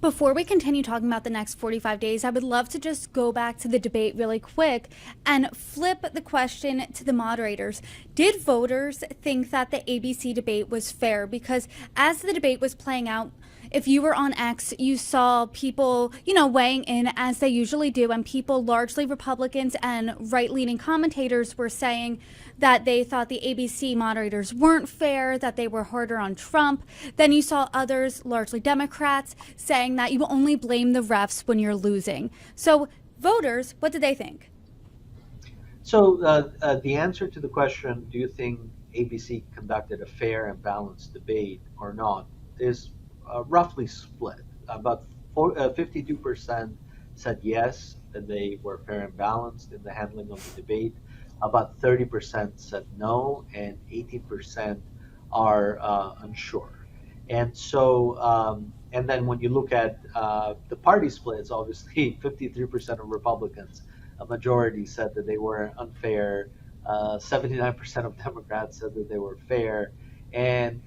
Before we continue talking about the next 45 days, I would love to just go back to the debate really quick and flip the question to the moderators. Did voters think that the ABC debate was fair? Because as the debate was playing out, if you were on X, you saw people, weighing in as they usually do, and people, largely Republicans and right-leaning commentators, were saying that they thought the ABC moderators weren't fair, that they were harder on Trump. Then you saw others, largely Democrats, saying that you only blame the refs when you're losing. So voters, what did they think? So the answer to the question, do you think ABC conducted a fair and balanced debate or not, is roughly split. About 52% said yes, that they were fair and balanced in the handling of the debate. About 30% said no, and 18% are unsure. And so, and then when you look at the party splits, obviously 53% of Republicans, a majority said that they were unfair. 79% of Democrats said that they were fair. And,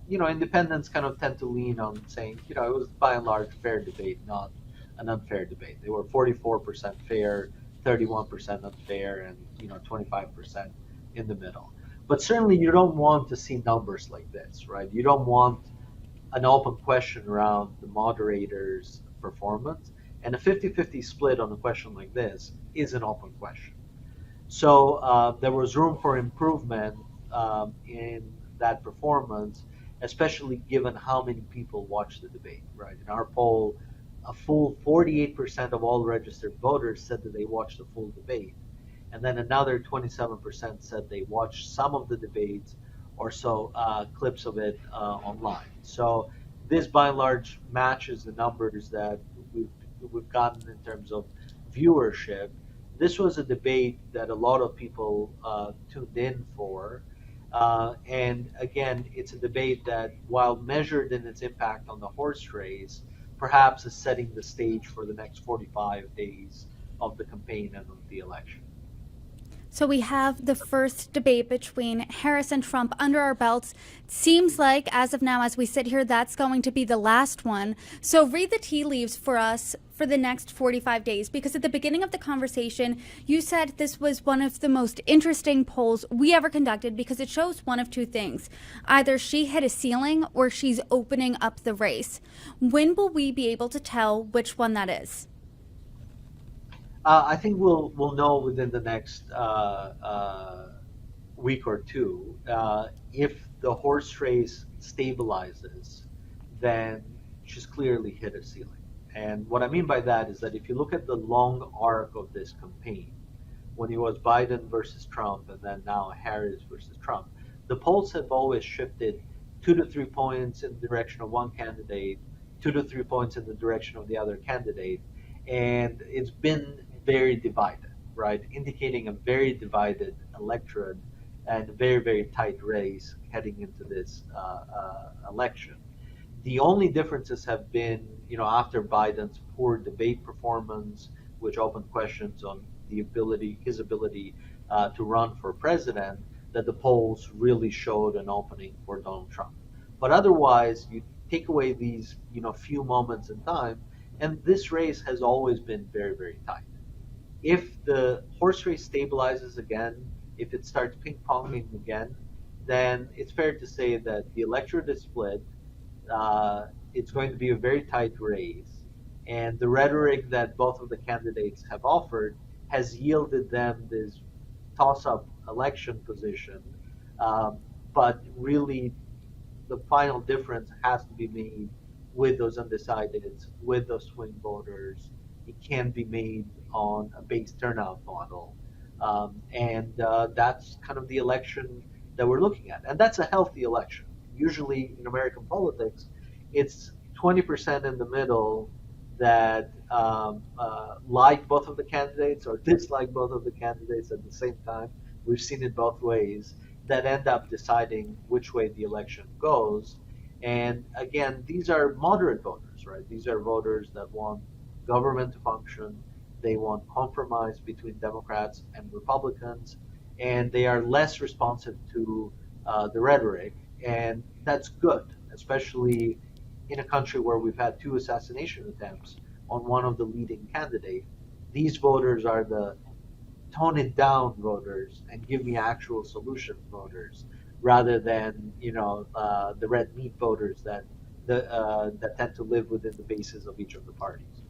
independents kind of tend to lean on saying, it was by and large fair debate, not an unfair debate. They were 44% fair, 31% unfair, and, 25% in the middle. But certainly you don't want to see numbers like this, right? You don't want an open question around the moderator's performance. And a 50-50 split on a question like this is an open question. So there was room for improvement in that performance, especially given how many people watched the debate, right? In our poll, a full 48% of all registered voters said that they watched the full debate. And then another 27% said they watched some of the debates or so clips of it online. So this by and large matches the numbers that we've gotten in terms of viewership. This was a debate that a lot of people tuned in for. And again, it's a debate that, while measured in its impact on the horse race, perhaps is setting the stage for the next 45 days of the campaign and of the election. So we have the first debate between Harris and Trump under our belts. Seems like, as of now, as we sit here, that's going to be the last one. So read the tea leaves for us for the next 45 days, because at the beginning of the conversation, you said this was one of the most interesting polls we ever conducted because it shows one of two things. Either she hit a ceiling or she's opening up the race. When will we be able to tell which one that is? I think we'll know within the next week or two. If the horse race stabilizes, then she's clearly hit a ceiling. And what I mean by that is that if you look at the long arc of this campaign, when it was Biden versus Trump and then now Harris versus Trump, the polls have always shifted 2 to 3 points in the direction of one candidate, 2 to 3 points in the direction of the other candidate. And it's been very divided, right? Indicating a very divided electorate and a very, very tight race heading into this election. The only differences have been, after Biden's poor debate performance, which opened questions on his ability to run for president, that the polls really showed an opening for Donald Trump. But otherwise, you take away these, few moments in time, and this race has always been very, very tight. If the horse race stabilizes again, if it starts ping-ponging again, then it's fair to say that the electorate is split. It's going to be a very tight race. And the rhetoric that both of the candidates have offered has yielded them this toss-up election position. But really, the final difference has to be made with those undecideds, with those swing voters. It can be made on a base turnout model. And that's kind of the election that we're looking at. And that's a healthy election. Usually in American politics, it's 20% in the middle that like both of the candidates or dislike both of the candidates at the same time. We've seen it both ways, that end up deciding which way the election goes. And again, these are moderate voters, right? These are voters that want government to function. They want compromise between Democrats and Republicans, and they are less responsive to the rhetoric. And that's good, especially in a country where we've had two assassination attempts on one of the leading candidates, these voters are the tone it down voters and give me actual solutions voters, rather than the red meat voters that tend to live within the bases of each of the parties.